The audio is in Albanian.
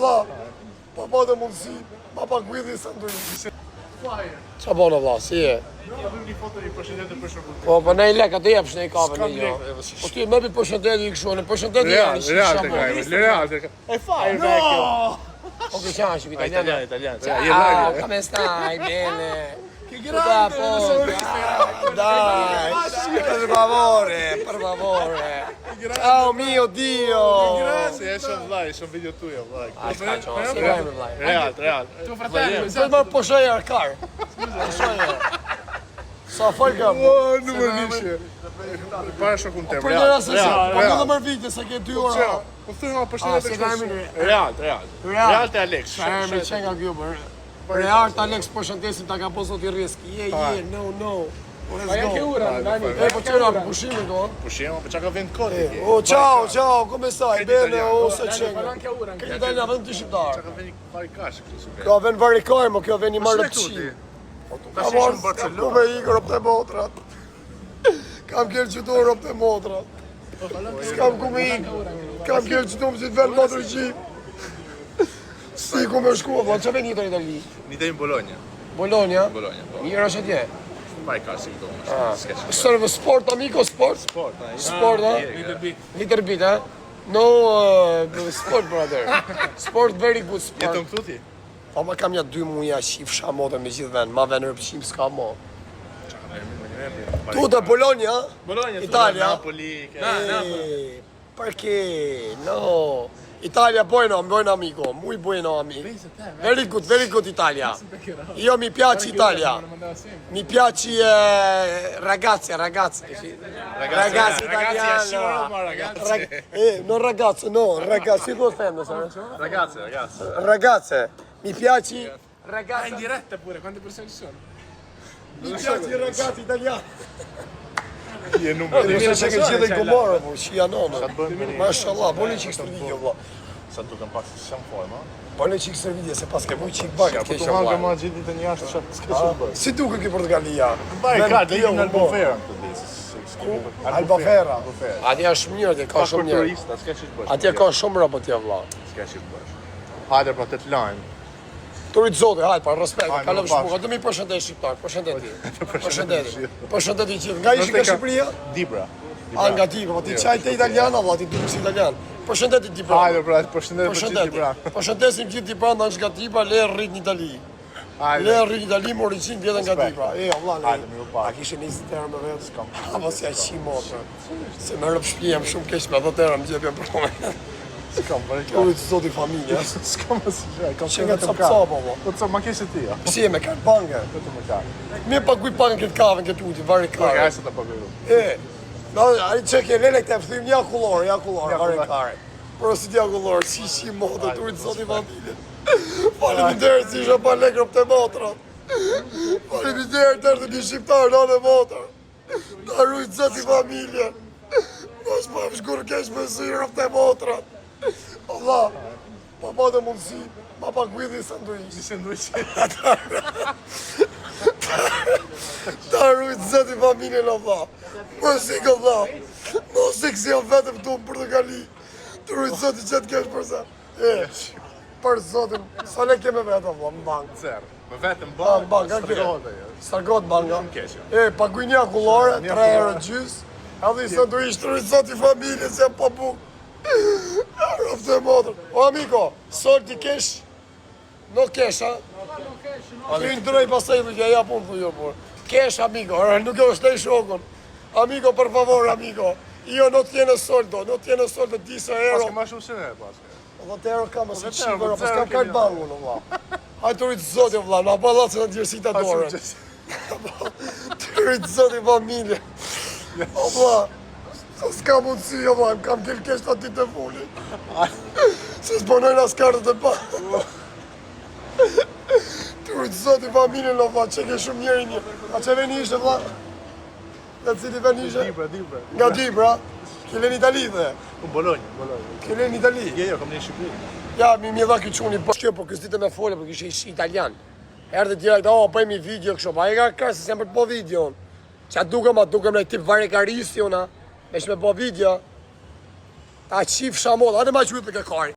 vlla. Pa pa të mundësi, pa pa kujdi sa ndonjë. Qa bona vlla, si e? Po ne i lek atë jepsh ne i kave në një. Po ti më bëj përshëndetje i kështu, në përshëndetje janë. Real. E fai vecchio. O che c'hai italiano? Ciao, come stai? Bene. Che grande! Dai, per favore. Oh mio Dio! Grazie, sono vllai, sono video tuoi, vllai. Real. Tuo fratello, se ma po shoj arkar. Sa fal kam. Nuk më nishe. Para shokun tem, Po real. do marr vite sa ke 2 ora. Po thua përshëndetje. Real te Alex. Shërmi çenga kjo për. Real te Alex përshëndesim ta ka poso ti riski. No. Ma che ora, Dani? Po c'era pushimi do. Pushiamo, po çka ka vend kod. Oh, ciao, come stai? Bene, se c'enga. Anche ora, Che italiano, vend ti shqiptar. Çka ka vend fare kash kështu. Ka vend varikar, mo kjo vend i marrë pëqi. Ka shishën në Barcelona. Ku me ikë rop të motrat. Kam kjerë që do rop të motrat. S'kam ku me ikë. Kam kjerë që do më si të vel motër qi. Si ku me shku, vla, që vend jetër Itali? Një Bologna. Bologna? Bologna, po. Mirë është atje? Fare kash si këto. Serve sport, amico, sport? Sport, ha? Little bit, ha? No, sport, brother. Sport, very good sport. Jeton këtu ti? Po ma kam ja 2 muja shifsha mote me gjithë vend, ma vend rëpshim s'ka mo. Tu da Bologna? Bologna, Italia? Napoli. Perché? No. Italia buono amico, muy buono amico. Very good Italia. Io mi piace Italia. Mi piace ragazzi italiani. Non ragazzo, no, ragazzi, cosa stai? Ragazze. Mi piace ragazzi. In diretta pure, quante persone ci sono? Mi piace i ragazzi italiani. Je numër. Non so che c'è in Gomorra, po shia nono. Mashallah, boni çik video valla. Sa duken pak se s'jam forma. Boni çik video se pas ke vuj çik baga Po ke të marrë ma gjithë ditën jashtë çfarë s'ka shumë. Si duket kjo Portogalia? Ka dhe në Albufera këtë Albufera. Atje është mirë, atje ka shumë mirë. turista, s'ka ç'i bësh. Atje ka shumë robot ja valla. S'ka ç'i bësh. Hajde pra të lajm. Turit zote, hajde, pa respekt, Hajde, kalëm më pak. shpuka, do mi përshëndet shqiptar, përshëndetje. Përshëndetje gjithë. Nga ishi nga Shqipëria? Dibra. Nga Dibra, po ti qaj të italian, valla, ti duke si italian. Përshëndetje Dibra. Hajde pra, përshëndetje për gjithë Dibra. Përshëndesim gjithë Dibra nga nga Dibra, le rrit në Itali. Le rrit në Itali, më origin vjetën nga Dibra. Allah, Hajde, miru pa. A kishe 20 terë me vetë, s'kam. Apo si a qi motë. Se më rëpë shpi jam shumë keq me 10 terë, më gjepjem për me. S'kam, për e Turit zoti familja. S'kam asë gjaj, kam Që nga të capca, po. Po të ma keshe ti, ja. Si e me kanë bange. Këtë më ka. Mi paguj pagën këtë kavën këtë uti, vari Ka kare. se të paguju. Ai që ke lele këte fëthim një akullor, vari kare. Por si t'ja akullor, si motë, turit zoti familje. Faleminderit si isha pa lekër për të motrat. Faleminderit tërë të një shqiptar në në motrat. Ta rujtë zoti familje. Mos pa më shkurë kesh me syrë për të motrat. Allah, pa pa të mundësi, pa pa kujdi sanduish. Si sandwich. Ta rujtë zëti familjen Allah. Mos ikë Allah. Mos ikë si jam vetëm tu në Portogali. Të rujtë zëti që të kesh përsa. Për zotin, sa le keme vetë Allah, më bangë. Zerë. Me vetëm Në bangë, bangë, stregohet e jo. Sargot banga. Keqe. Paguj një akullore, 3 euro gjys. Edhe i sanduish të rujtë zëti familjen, se jam pa bukë. Rëfë të motër. O amico, soldi kesh? No kesh, ha? Ti ndrej pasaj dhe ja punë të jo, por. Kesh, amico, nuk e është të shokon. Amico, per favor, amico. Io non tiene soldo, 10 euro. Paske ma shumë se ne, paske. 10 euro kam, ose 5 euro, euro, pas kam 10 kajtë euro bangu, në vla. Hajtë të rritë zotë, vla, në apalat se në djerësita dore. Të rritë zotë, familje. O vla, s'ka mundësi, o vla, kam kell kesh të ati të fulli. Se s'ponojnë as kartët e pa. Të rritë zotë, familje, në vla, që ke shumë njeri një. A që veni ishte, vla? Nga cili veni ishte? Dibra. Nga Dibra. Kile në Itali dhe? Në Bologna. Kile në Itali? Jo, kam një Shqipëri. Ja, mi dha këtë quni bashkë, po kësë ditë me fole, po kështë ishi italian. Erdhe direkt, bëjmë i video kështë, pa e ka kërë se sem për të po video. Qa dukem në tip varikaristi, me shme po video. Ta qif shamot, ade ma qytë të ke kari.